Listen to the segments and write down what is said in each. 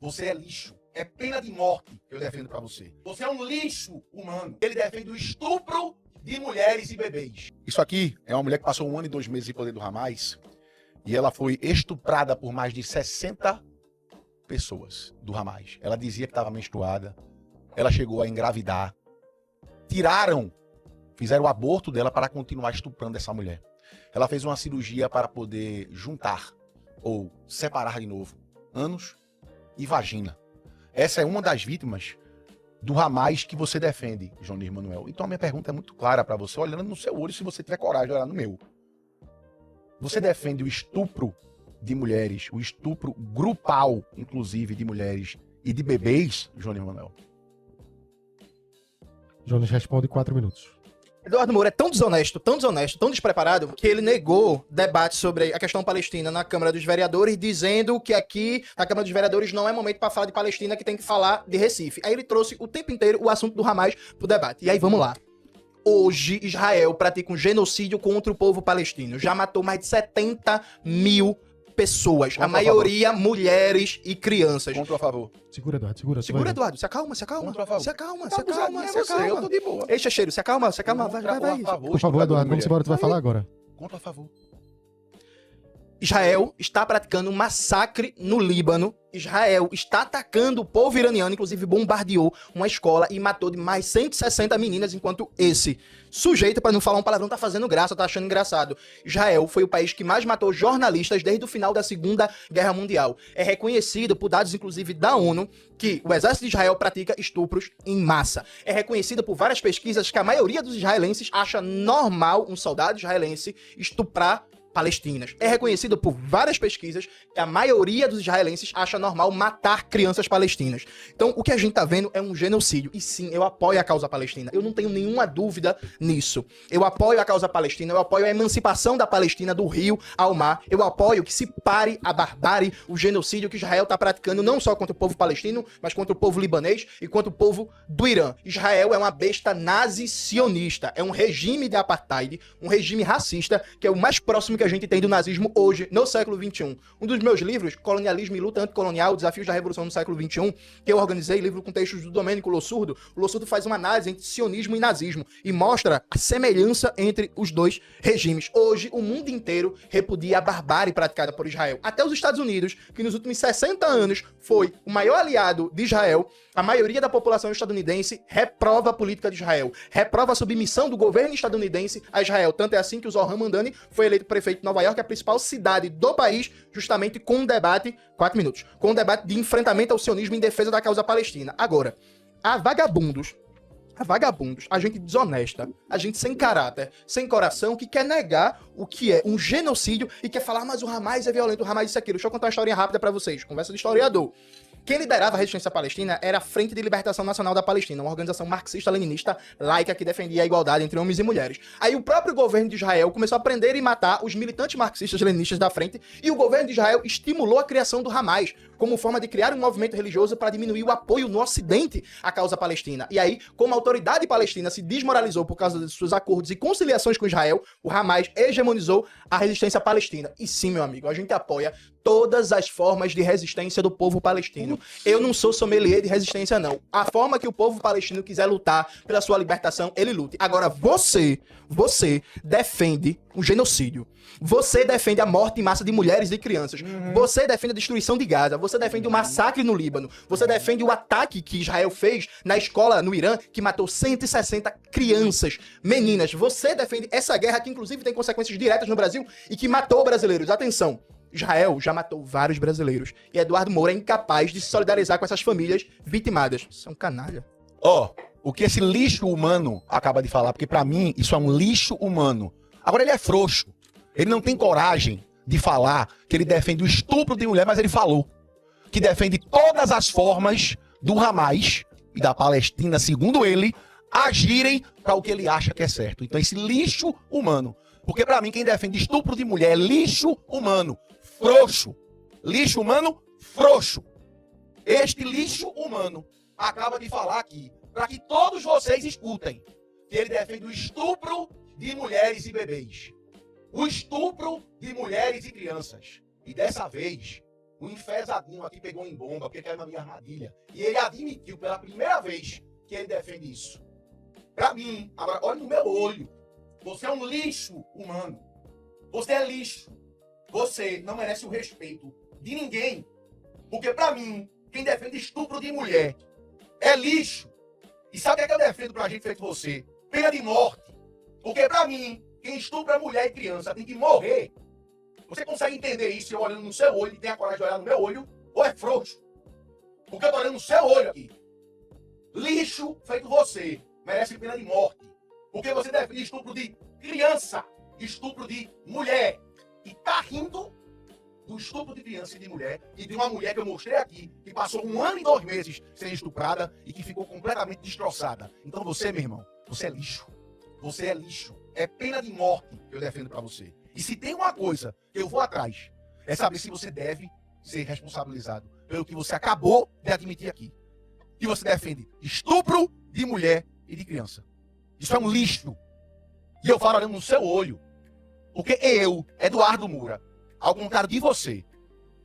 Você é lixo. É pena de morte que eu defendo pra você. Você é um lixo humano. Ele defende o estupro de mulheres e bebês. Isso aqui é uma mulher que passou 1 ano e 2 meses em poder do Hamas e ela foi estuprada por mais de 60 pessoas do Hamas. Ela dizia que estava menstruada. Ela chegou a engravidar. Fizeram o aborto dela para continuar estuprando essa mulher. Ela fez uma cirurgia para poder juntar ou separar de novo ânus e vagina. Essa é uma das vítimas do Hamas que você defende, João Manuel. Então a minha pergunta é muito clara para você, olhando no seu olho, se você tiver coragem de olhar no meu. Você defende o estupro de mulheres, o estupro grupal, inclusive, de mulheres e de bebês, João Manuel? Jones responde 4 minutos. Eduardo Moura é tão desonesto, tão despreparado, que ele negou debate sobre a questão palestina na Câmara dos Vereadores, dizendo que aqui, na Câmara dos Vereadores, não é momento para falar de Palestina, que tem que falar de Recife. Aí ele trouxe o tempo inteiro o assunto do Hamas pro debate. E aí, vamos lá. Hoje, Israel pratica um genocídio contra o povo palestino. Já matou mais de 70 mil pessoas. A maioria mulheres e crianças. Contra ou a favor? Segura, Eduardo, segura. Segura, Eduardo. Se acalma. Contra ou a favor? Se acalma. Eu tô de boa. Ei, Checheiro, se acalma. Vai. Por favor, Eduardo, vamos embora, tu vai falar agora. Contra ou a favor? Israel está praticando um massacre no Líbano. Israel está atacando o povo iraniano, inclusive bombardeou uma escola e matou de mais 160 meninas, enquanto esse sujeito, para não falar um palavrão, tá fazendo graça, tá achando engraçado. Israel foi o país que mais matou jornalistas desde o final da Segunda Guerra Mundial. É reconhecido por dados, inclusive, da ONU, que o exército de Israel pratica estupros em massa. É reconhecido por várias pesquisas que a maioria dos israelenses acha normal um soldado israelense estuprar palestinas. É reconhecido por várias pesquisas que a maioria dos israelenses acha normal matar crianças palestinas. Então, o que a gente tá vendo é um genocídio. E sim, eu apoio a causa palestina. Eu não tenho nenhuma dúvida nisso. Eu apoio a causa palestina, eu apoio a emancipação da Palestina do rio ao mar. Eu apoio que se pare a barbárie, o genocídio que Israel tá praticando não só contra o povo palestino, mas contra o povo libanês e contra o povo do Irã. Israel é uma besta nazi-sionista. É um regime de apartheid, um regime racista, que é o mais próximo que a gente tem do nazismo hoje, no século XXI. Um dos meus livros, Colonialismo e Luta Anticolonial, Desafios da Revolução no século XXI, que eu organizei, livro com textos do Domênico Lossurdo. O Lossurdo faz uma análise entre sionismo e nazismo e mostra a semelhança entre os dois regimes. Hoje, o mundo inteiro repudia a barbárie praticada por Israel. Até os Estados Unidos, que nos últimos 60 anos foi o maior aliado de Israel, a maioria da população estadunidense reprova a política de Israel, reprova a submissão do governo estadunidense a Israel. Tanto é assim que o Zohran Mamdani foi eleito prefeito de Nova York, a principal cidade do país, justamente com um debate, 4 minutos, com um debate de enfrentamento ao sionismo em defesa da causa palestina. Agora, a vagabundos, a gente desonesta, a gente sem caráter, sem coração, que quer negar o que é um genocídio e quer falar, mas o Hamas é violento, o Hamas isso e aquilo. Deixa eu contar uma historinha rápida pra vocês, conversa de historiador. Quem liderava a resistência palestina era a Frente de Libertação Nacional da Palestina, uma organização marxista-leninista laica que defendia a igualdade entre homens e mulheres. Aí o próprio governo de Israel começou a prender e matar os militantes marxistas-leninistas da frente e o governo de Israel estimulou a criação do Hamas como forma de criar um movimento religioso para diminuir o apoio no Ocidente à causa palestina. E aí, como a autoridade palestina se desmoralizou por causa de seus acordos e conciliações com Israel, o Hamas hegemonizou a resistência palestina. E sim, meu amigo, a gente apoia todas as formas de resistência do povo palestino. Eu não sou sommelier de resistência, não. A forma que o povo palestino quiser lutar pela sua libertação, ele lute. Agora, você defende um genocídio. Você defende a morte em massa de mulheres e crianças. Você defende a destruição de Gaza. Você defende o massacre no Líbano. Você defende o ataque que Israel fez na escola no Irã, que matou 160 crianças, meninas. Você defende essa guerra que, inclusive, tem consequências diretas no Brasil e que matou brasileiros. Atenção! Israel já matou vários brasileiros. E Eduardo Moura é incapaz de se solidarizar com essas famílias vitimadas. Isso é um canalha. O que esse lixo humano acaba de falar, porque pra mim isso é um lixo humano. Agora ele é frouxo. Ele não tem coragem de falar que ele defende o estupro de mulher, mas ele falou que defende todas as formas do Hamas e da Palestina, segundo ele, agirem para o que ele acha que é certo. Então esse lixo humano. Porque pra mim quem defende estupro de mulher é lixo humano. Frouxo. Lixo humano, frouxo. Este lixo humano acaba de falar aqui, para que todos vocês escutem, que ele defende o estupro de mulheres e bebês. O estupro de mulheres e crianças. E dessa vez, o enfesadinho aqui pegou em bomba porque caiu na minha armadilha. E ele admitiu pela primeira vez que ele defende isso. Pra mim, agora olha no meu olho. Você é um lixo humano. Você é lixo. Você não merece o respeito de ninguém. Porque pra mim, quem defende estupro de mulher é lixo. E sabe o que eu defendo pra gente feito você? Pena de morte. Porque pra mim, quem estupra mulher e criança tem que morrer. Você consegue entender isso eu olhando no seu olho e tem a coragem de olhar no meu olho? Ou é frouxo? Porque eu tô olhando no seu olho aqui. Lixo feito você merece pena de morte. Porque você defende estupro de criança, estupro de mulher. E tá rindo do estupro de criança e de mulher, e de uma mulher que eu mostrei aqui, que passou 1 ano e 2 meses sendo estuprada e que ficou completamente destroçada. Então você, meu irmão, você é lixo. Você é lixo. É pena de morte que eu defendo pra você. E se tem uma coisa que eu vou atrás, é saber se você deve ser responsabilizado pelo que você acabou de admitir aqui. Que você defende estupro de mulher e de criança. Isso é um lixo. E eu falo olhando no seu olho. Porque eu, Eduardo Moura, ao contrário de você,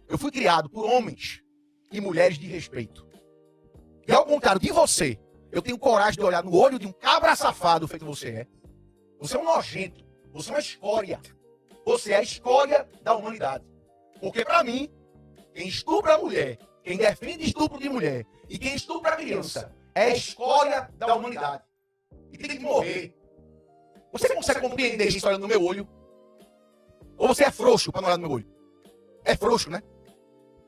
eu fui criado por homens e mulheres de respeito. E ao contrário de você, eu tenho coragem de olhar no olho de um cabra safado feito você é. Você é um nojento. Você é uma escória. Você é a escória da humanidade. Porque pra mim, quem estupra a mulher, quem defende estupro de mulher e quem estupra a criança é a escória da humanidade. E tem que morrer. Você consegue compreender isso olhando no meu olho? Ou você é frouxo pra não olhar no meu olho? É frouxo, né?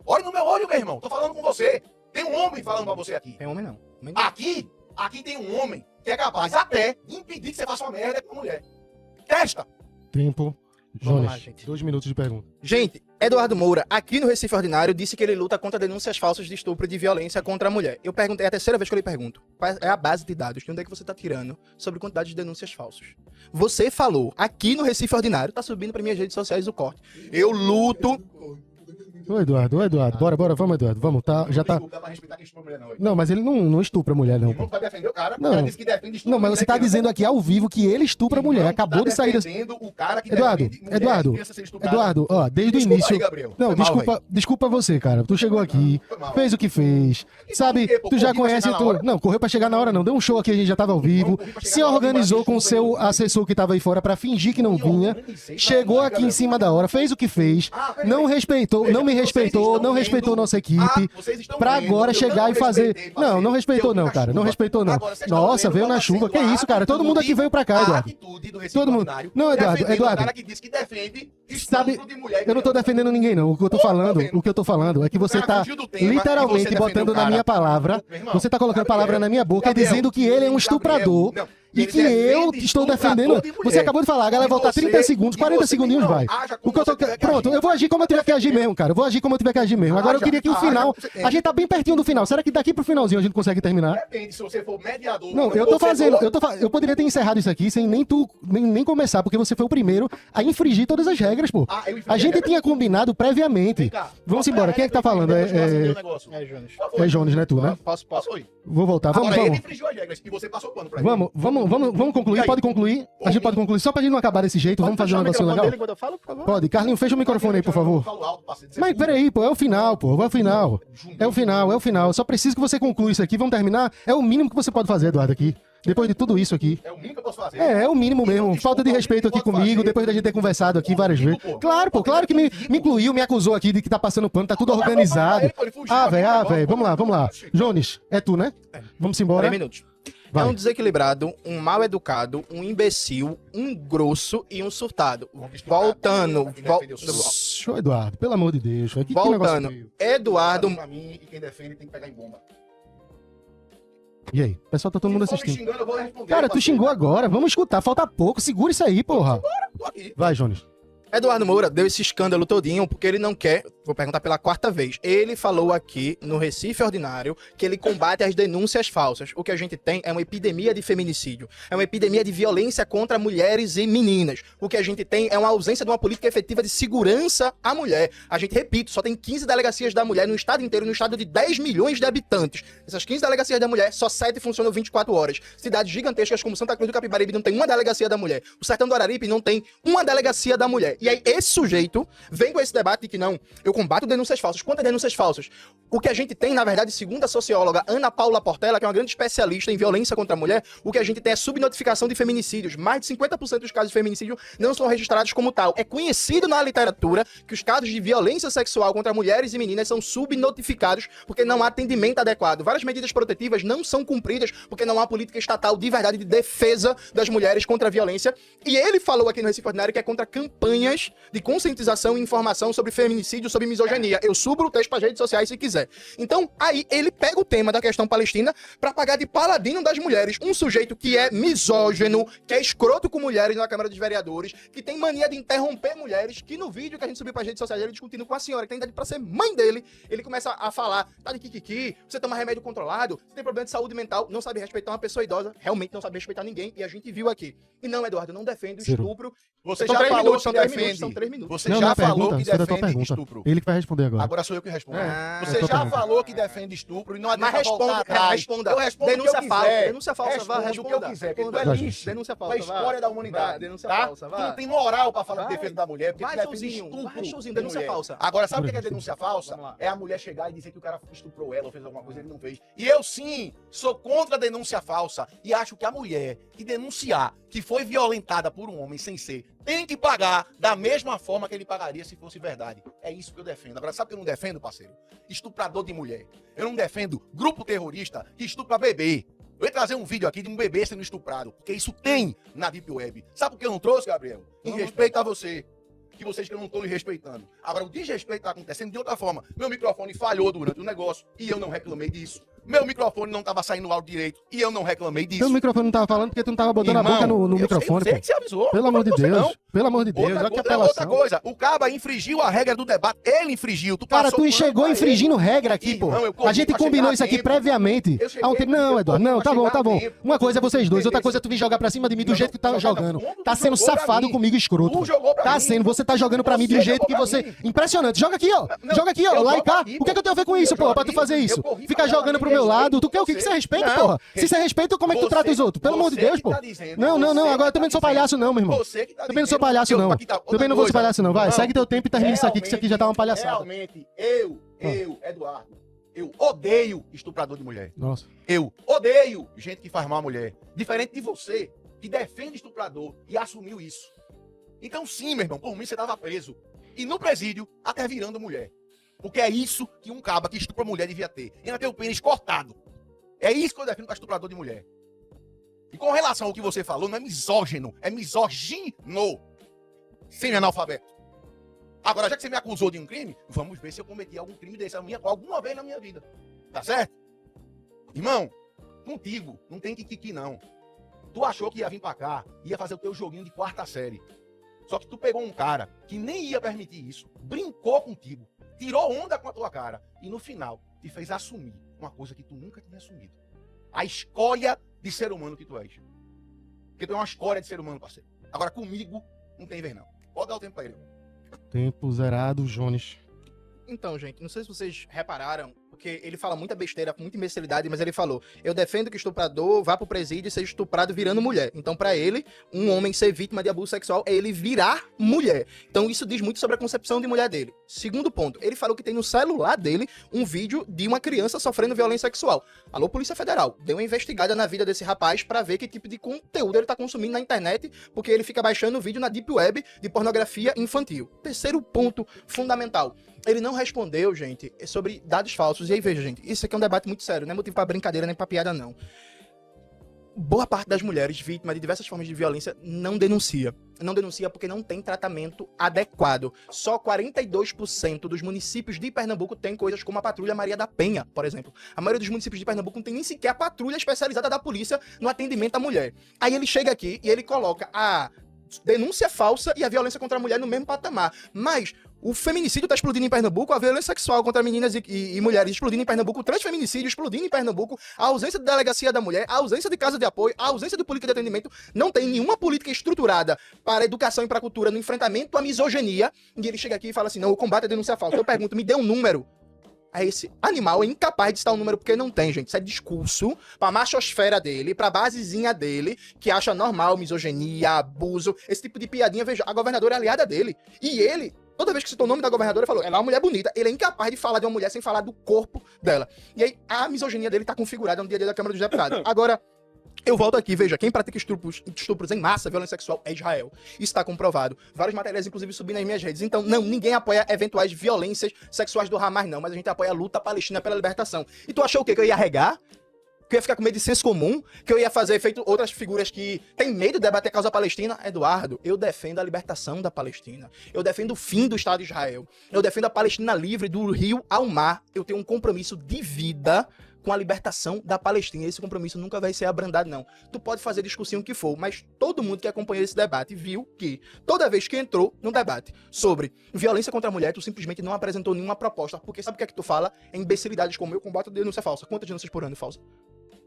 Olha no meu olho, meu irmão. Tô falando com você. Tem um homem falando pra você aqui. Tem homem não. Aqui tem um homem que é capaz até de impedir que você faça uma merda com uma mulher. Testa. Tempo. Vamos lá, Jones, gente. 2 minutos de pergunta. Gente, Eduardo Moura, aqui no Recife Ordinário, disse que ele luta contra denúncias falsas de estupro e de violência contra a mulher. Eu perguntei, é a terceira vez que eu lhe pergunto. Qual é a base de dados? De onde é que você tá tirando sobre quantidade de denúncias falsas? Você falou, aqui no Recife Ordinário, tá subindo para minhas redes sociais o corte. Eu luto... Ô, Eduardo, bora, vamos, Eduardo, vamos, tá, já tá... Desculpa, dá pra respeitar quem estupra mulher, não. Não, mas ele não estupra a mulher, não. Não vai defender o cara. Não. O cara disse que defende estupro Não, mas de você tá mulher, dizendo aqui ao vivo que ele estupra a mulher, acabou de sair... defendendo o cara que Eduardo, defende mulher e criança sendo estuprada. Eduardo, ó, desde o Desculpa início... aí, Gabriel. Não, Foi mal, desculpa você, cara. Tu chegou aqui, Foi mal. fez o que fez, sabe? por quê, pô? Tu já Corri pra conhece chegar na tudo. hora? Não, correu pra chegar na hora, não. Deu um show aqui, a gente já tava ao vivo. corri pra chegar Se na hora, organizou mas com o seu desculpa aí. assessor que tava aí fora pra fingir que não vinha. Chegou aqui em cima da hora, fez o que fez. Não respeitou, não me respeitou, não respeitou nossa equipe. Pra agora chegar e fazer. Não, não respeitou, não, cara. Não respeitou, não. Nossa, veio na chuva. Que isso, cara? Todo mundo aqui veio pra cá, Eduardo. Todo mundo. Não, Eduardo. Sabe, eu não tô defendendo ninguém, não. O que eu tô falando é que você tá literalmente botando na minha palavra. Você tá colocando palavra na minha boca e dizendo que ele é um estuprador. E que eu estou defendendo. Você acabou de falar, a galera voltar 30 segundos, 40 segundinhos, vai. O que eu tô... Pronto, eu vou agir como eu tiver que agir mesmo, cara. Eu vou agir como eu tiver que agir mesmo. Agora eu queria que o final. A gente tá bem pertinho do final. Será que daqui pro finalzinho a gente consegue terminar? Depende, se você for mediador. Não, eu tô fazendo. Eu poderia ter encerrado isso aqui sem nem começar, porque você foi o primeiro a infringir todas as regras, pô. A gente tinha combinado previamente. Vamos embora. Quem é que tá falando? É Jones, né, tu, né? Posso. Vou voltar. Vamos. Agora ele infringiu as regras e você passou o pano pra ele. Vamos concluir, pode concluir. A gente pode concluir, só pra gente não acabar desse jeito, vamos fazer um negócio legal. Quando eu falo, por favor? Pode, Carlinhos, fecha o microfone aí, por favor. Mas peraí, pô, é o final, pô, é o final. É o final. Eu só preciso que você conclua isso aqui, vamos terminar. É o mínimo que você pode fazer, Eduardo, aqui. Depois de tudo isso aqui. É o mínimo que eu posso fazer. É o mínimo mesmo. Falta de respeito aqui comigo, depois da gente ter conversado aqui várias vezes. Claro, pô, claro que me incluiu, me acusou aqui de que tá passando pano, tá tudo organizado. Velho, vamos lá. Jones, é tu, né? Vamos embora. 3 minutos. Vai. É um desequilibrado, um mal educado, um imbecil, um grosso e um surtado. Voltando. Show, Eduardo, pelo amor de Deus. Que negócio Voltando. feio. Eduardo. Pra mim, e quem defende tem que pegar em bomba. E aí? O pessoal tá todo mundo Se for me assistindo. xingando, eu vou responder, Cara, tu parceiro. xingou agora. Vamos escutar. Falta pouco. Segura isso aí, porra. Tô aqui. Vai, Jones. Eduardo Moura deu esse escândalo todinho porque ele não quer, vou perguntar pela 4ª vez, ele falou aqui no Recife Ordinário que ele combate as denúncias falsas. O que a gente tem é uma epidemia de feminicídio, é uma epidemia de violência contra mulheres e meninas. O que a gente tem é uma ausência de uma política efetiva de segurança à mulher. A gente, repito, só tem 15 delegacias da mulher no estado inteiro, no estado de 10 milhões de habitantes. Essas 15 delegacias da mulher, só 7 funcionam 24 horas. Cidades gigantescas como Santa Cruz do Capibaribe não tem uma delegacia da mulher. O Sertão do Araripe não tem uma delegacia da mulher. E aí esse sujeito vem com esse debate de que não, eu combato denúncias falsas. Quantas denúncias falsas? O que a gente tem, na verdade, segundo a socióloga Ana Paula Portela, que é uma grande especialista em violência contra a mulher, o que a gente tem é subnotificação de feminicídios. Mais de 50% dos casos de feminicídio não são registrados como tal. É conhecido na literatura que os casos de violência sexual contra mulheres e meninas são subnotificados porque não há atendimento adequado. Várias medidas protetivas não são cumpridas porque não há política estatal de verdade de defesa das mulheres contra a violência. E ele falou aqui no Recife Ordinário que é contra campanhas de conscientização e informação sobre feminicídio, sobre misoginia. Eu subo o texto para as redes sociais se quiser. Então, aí ele pega o tema da questão palestina para pagar de paladino das mulheres. Um sujeito que é misógino, que é escroto com mulheres na Câmara dos Vereadores, que tem mania de interromper mulheres, que no vídeo que a gente subiu para as redes sociais, ele discutindo com a senhora, que tem idade para ser mãe dele, ele começa a falar, tá de kikiki, você toma remédio controlado, você tem problema de saúde mental, não sabe respeitar uma pessoa idosa, realmente não sabe respeitar ninguém, e a gente viu aqui. E não, Eduardo, não defende o Ciro. estupro. Você São já 3 falou minutos, que são 3 defende. minutos, são 3 minutos. Você Não, já não, falou pergunta, que isso era a tua defende pergunta. estupro. Ele que vai responder agora. Agora sou eu que respondo. Ah, Você eu tô já perguntando. falou que defende estupro e não Mas adianta voltar atrás. responda. Eu respondo Denúncia o que eu falsa, quiser. denúncia falsa, vai, Respondo o que eu responda. quiser, porque tu Responda. é lixo Denúncia pra falsa, história vai. da humanidade. Vai, denúncia tá? falsa, Tu vai. não tem moral pra falar de Vai. defesa da mulher, porque Vai, tu defende showzinho, estupro vai, showzinho, de denúncia mulher. falsa. Agora, sabe o que é denúncia falsa? Vamos lá. É a mulher chegar e dizer que o cara estuprou ela ou fez alguma coisa e ele não fez. E eu, sim, sou contra a denúncia falsa e acho que a mulher que denunciar que foi violentada por um homem sem ser, tem que pagar da mesma forma que ele pagaria se fosse verdade. É isso que eu defendo. Agora, sabe o que eu não defendo, parceiro? Estuprador de mulher. Eu não defendo grupo terrorista que estupra bebê. Eu ia trazer um vídeo aqui de um bebê sendo estuprado, porque isso tem na Deep Web. Sabe por que eu não trouxe, Gabriel? Em respeito a você. Que vocês que eu não estão lhe respeitando. Agora, o desrespeito está acontecendo de outra forma. Meu microfone falhou durante o negócio e eu não reclamei disso. Meu microfone não estava saindo áudio direito e eu não reclamei disso. Teu microfone não tava falando porque tu não tava botando Irmão, a boca no eu microfone, sei pô. que você avisou. Pelo amor de Você Deus. não. Pelo amor de Deus. Olha que apelação. Outra coisa, o Caba infringiu a regra do debate. Ele infringiu. Cara, passou tu pano chegou pra infringindo ele. regra aqui, pô. Irmão, eu corri A gente pra combinou chegar isso a aqui tempo. previamente. Eu cheguei- Há um tempo. Não, eu Eduardo. corri Não, pra tá bom, chegar tá a bom. tempo. Uma coisa é vocês dois, outra Beleza. coisa é tu vir jogar pra cima de mim do Não, jeito que tá não, jogando. não, Tá tu sendo jogou pra safado mim. comigo, escroto. Tu jogou pra Tá mim. sendo, você tá jogando pra mim do Você jeito jogou que pra você. mim. Impressionante. Joga aqui, ó. Não, Joga aqui, ó. eu Lá e jogo cá. aqui, O que é que eu tenho a ver com pô. isso, Eu porra? jogo Pra tu aqui. fazer Eu isso? corri Ficar pra jogando lá, pro meu ninguém lado. Tu quer o que você- você respeita, Não, porra? Se você respeita, como é que tu você- trata os outros? Pelo amor de você Deus, que pô. tá dizendo, Não, não, não. você Agora que também não tá sou palhaço, não, meu irmão. Você que tá Também não sou dizendo palhaço, que eu- não. aqui tá outra Também não vou ser coisa. palhaço, não. Vai, Não, segue teu tempo e termina isso aqui, que isso aqui já tá uma palhaçada. Realmente, eu, Eduardo, eu odeio estuprador de mulher. Nossa. Eu odeio gente que faz mal à mulher. Diferente de você, que defende estuprador e assumiu isso. Então sim, meu irmão, por mim você tava preso. E no presídio, até virando mulher. Porque é isso que um caba que estupra mulher devia ter. E ainda tem o pênis cortado. É isso que eu defendo para estuprador de mulher. E com relação ao que você falou, não é misógino, é misogino. Semi-analfabeto. Agora, já que você me acusou de um crime, vamos ver se eu cometi algum crime desse alguma vez na minha vida. Tá certo? Irmão, contigo, não tem kikiki não. Tu achou que ia vir pra cá, ia fazer o teu joguinho de quarta série. Só que tu pegou um cara que nem ia permitir isso, brincou contigo, tirou onda com a tua cara e no final te fez assumir uma coisa que tu nunca tinha assumido. A escória de ser humano que tu és. Porque tu é uma escória de ser humano, parceiro. Agora comigo, não tem vez não. Pode dar o tempo pra ele. Tempo zerado, Jones. Então, gente, não sei se vocês repararam, porque ele fala muita besteira, muita imbecilidade, mas ele falou: eu defendo que estuprador vá pro presídio e seja estuprado virando mulher. Então, pra ele, um homem ser vítima de abuso sexual é ele virar mulher. Então, isso diz muito sobre a concepção de mulher dele. Segundo ponto, ele falou que tem no celular dele um vídeo de uma criança sofrendo violência sexual. Alô, Polícia Federal, dê uma investigada na vida desse rapaz pra ver que tipo de conteúdo ele tá consumindo na internet, porque ele fica baixando vídeo na Deep Web de pornografia infantil. Terceiro ponto fundamental. Ele não respondeu, gente, sobre dados falsos. E aí, veja, gente, isso aqui é um debate muito sério, não é motivo pra brincadeira nem pra piada, não. Boa parte das mulheres vítimas de diversas formas de violência não denuncia. Não denuncia porque não tem tratamento adequado. Só 42% dos municípios de Pernambuco tem coisas como a Patrulha Maria da Penha, por exemplo. A maioria dos municípios de Pernambuco não tem nem sequer a patrulha especializada da polícia no atendimento à mulher. Aí ele chega aqui e ele coloca a denúncia falsa e a violência contra a mulher no mesmo patamar. Mas o feminicídio está explodindo em Pernambuco, a violência sexual contra meninas e mulheres explodindo em Pernambuco, o transfeminicídio explodindo em Pernambuco, a ausência de delegacia da mulher, a ausência de casa de apoio, a ausência de política de atendimento, não tem nenhuma política estruturada para a educação e para a cultura no enfrentamento à misoginia, e ele chega aqui e fala assim, não, o combate à denúncia falsa. Eu pergunto, me dê um número. Esse animal é incapaz de citar um número porque não tem, gente. Isso é discurso pra machosfera dele, pra basezinha dele, que acha normal misoginia, abuso, esse tipo de piadinha. Veja, a governadora é aliada dele. E ele Toda vez que citou o nome da governadora, ele falou, ela é uma mulher bonita. Ele é incapaz de falar de uma mulher sem falar do corpo dela. E aí, a misoginia dele tá configurada no dia a dia da Câmara dos Deputados. Agora, eu volto aqui, veja, quem pratica estupros em massa, violência sexual, é Israel. Isso está comprovado. Vários materiais, inclusive, subindo nas minhas redes. Então, não, ninguém apoia eventuais violências sexuais do Hamas, não. Mas a gente apoia a luta palestina pela libertação. E tu achou o quê? Que eu ia regar? Que eu ia ficar com medo de senso comum? Que eu ia fazer feito outras figuras que têm medo de debater a causa palestina? Eduardo, eu defendo a libertação da Palestina. Eu defendo o fim do Estado de Israel. Eu defendo a Palestina livre do rio ao mar. Eu tenho um compromisso de vida com a libertação da Palestina. Esse compromisso nunca vai ser abrandado, não. Tu pode fazer discussão que for, mas todo mundo que acompanhou esse debate viu que toda vez que entrou no debate sobre violência contra a mulher, tu simplesmente não apresentou nenhuma proposta, porque sabe o que é que tu fala? É imbecilidades como eu combato a denúncia falsa. Quantas denúncias por ano falsa?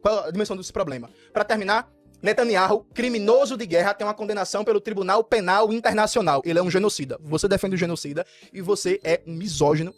Qual a dimensão desse problema? Para terminar, Netanyahu, criminoso de guerra, tem uma condenação pelo Tribunal Penal Internacional. Ele é um genocida. Você defende o genocida e você é um misógino.